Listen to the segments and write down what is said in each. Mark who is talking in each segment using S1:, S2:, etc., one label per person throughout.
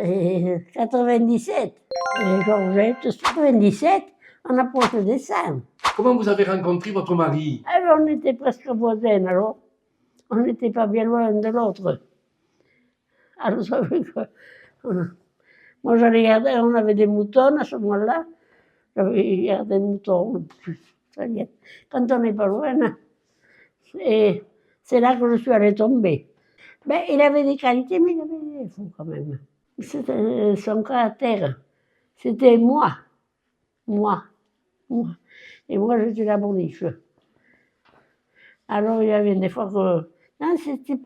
S1: Et 97. Et Georgette, 97, on approche des 100.
S2: Comment vous avez rencontré votre mari?
S1: Alors on était presque voisins, alors on n'était pas bien loin de l'autre. Alors ça fait que... Moi je regardais, on avait des moutons à ce moment-là. J'avais gardé des moutons. Ça y est. Quand on n'est pas loin, et c'est là que je suis allée tomber. Ben, il avait des qualités, mais il avait des défauts quand même. C'était son caractère. C'était moi. Moi. Moi. Et moi, j'étais la boniche. Alors, il y avait des fois que... Non, c'était...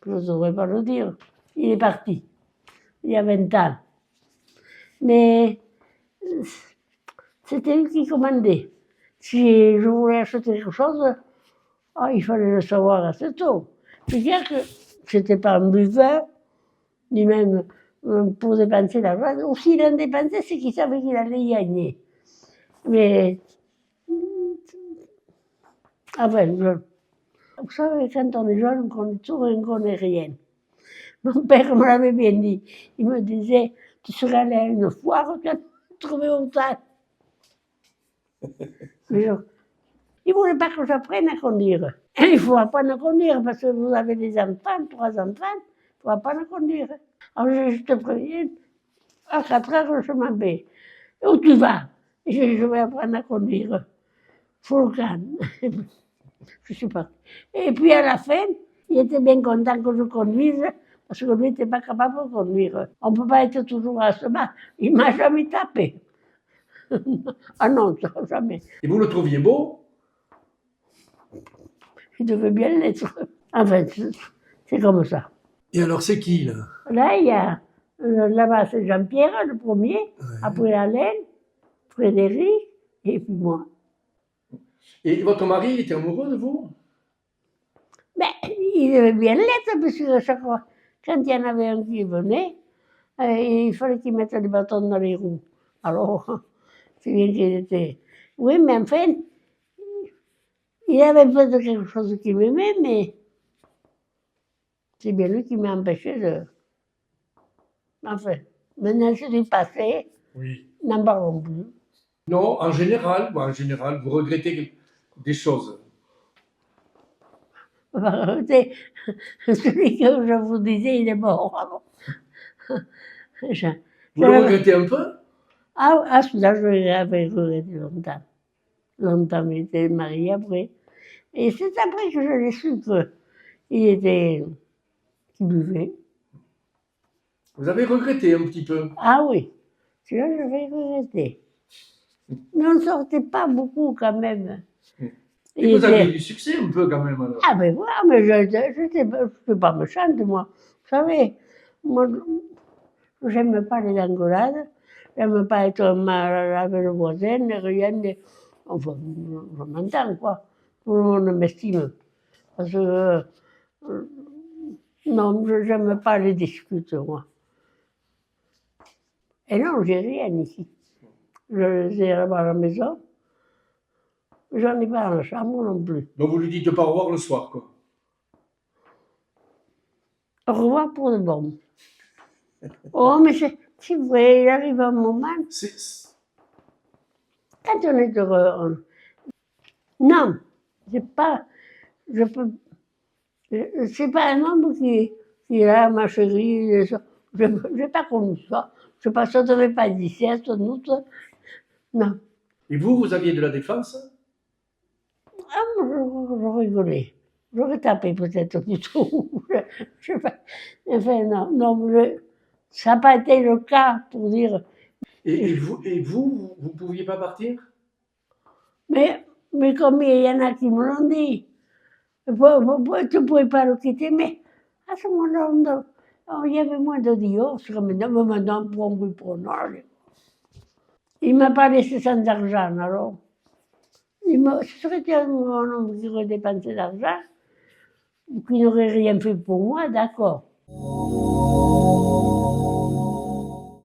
S1: Je ne saurais pas le dire. Il est parti. Il y a 20 ans. Mais c'était lui qui commandait. Si je voulais acheter quelque chose, oh, il fallait le savoir assez tôt. C'est-à-dire que c'était pas un buveur, ni même pour dépenser l'argent. Ou s'il en dépensait, c'est qu'il savait qu'il allait y gagner. Mais, enfin, vous savez, quand on est jeune, on connaît tout, on ne connaît rien. Mon père me l'avait bien dit. Il me disait, tu serais allé à une foire, tu as trouvé autant. Mais il ne voulait pas que j'apprenne à conduire. Il faut apprendre à conduire parce que vous avez des enfants, 3 enfants, il faut apprendre à conduire. Alors je te préviens, à 4 heures, je m'en vais. Où tu vas? Je vais apprendre à conduire. Fourcan. Je suis partie. Et puis à la fin, il était bien content que je conduise parce que lui n'était pas capable de conduire. On ne peut pas être toujours à ce bas. Il ne m'a jamais tapé. Ah non, ça, jamais.
S2: Et vous le trouviez beau?
S1: Il devait bien l'être. Enfin, c'est comme ça.
S2: Et alors, c'est qui, là?
S1: Là, il y a, là-bas, c'est Jean-Pierre, le premier, après Alain, Frédéric, et puis moi.
S2: Et votre mari, il était amoureux de vous?
S1: Ben, il devait bien l'être, parce que chaque fois, quand il y en avait un qui venait, il fallait qu'il mette les bâtons dans les roues. Alors, c'est bien qu'il était... Oui, mais enfin, il avait fait de quelque chose qu'il m'aimait, mais c'est bien lui qui m'a empêché de... Enfin, maintenant je suis passé,
S2: Oui.
S1: n'en parlons plus.
S2: Non, en général, vous regrettez des choses.
S1: Celui que je vous disais, il est mort.
S2: Vous le regrettez un peu?
S1: Ah, celui-là, je l'avais regretté longtemps. Longtemps, mais il était marié après. Et c'est après que je l'ai su qu'il était... qu'il buvait.
S2: Vous avez regretté un petit peu?
S1: Ah oui, celui-là, je l'avais regretté. Mais on ne sortait pas beaucoup quand même.
S2: Et vous aviez du succès un peu quand même alors?
S1: Ah ben voilà, mais je n'étais pas méchante, moi. Vous savez, moi, j'aime pas les engueulades, j'aime pas être mal avec le voisin, rien. Enfin, je m'entends, quoi. Tout le monde m'estime. Parce que, non, j'aime pas les disputes, moi. Et non, j'ai rien ici. Je les ai là-bas à la maison. J'en ai pas dans la chambre non plus.
S2: Donc vous lui dites pas au revoir le soir, quoi.
S1: Au revoir pour de bon. Oh, mais c'est vrai, il arrive un moment. Quand on est heureux, non, c'est pas. Je peux. C'est pas un homme qui est là, ma chérie. Je n'ai pas connu ça. Je ne sais pas, ça ne devait pas exister, sans doute. Non.
S2: Et vous aviez de la défense?
S1: Ah, je rigolais. J'aurais tapé peut-être du tout. Je sais pas. Enfin, non, ça n'a pas été le cas pour dire.
S2: Et vous ne pouviez pas partir?
S1: Mais comme il y en a qui me l'ont dit, tu ne pouvais pas le quitter, mais à ce moment-là, il y avait moins de divorces, comme maintenant, pour un oui, pour non. Il ne m'a pas laissé sans argent, alors. Ce serait un homme qui aurait dépensé l'argent, qui n'aurait rien fait pour moi, d'accord.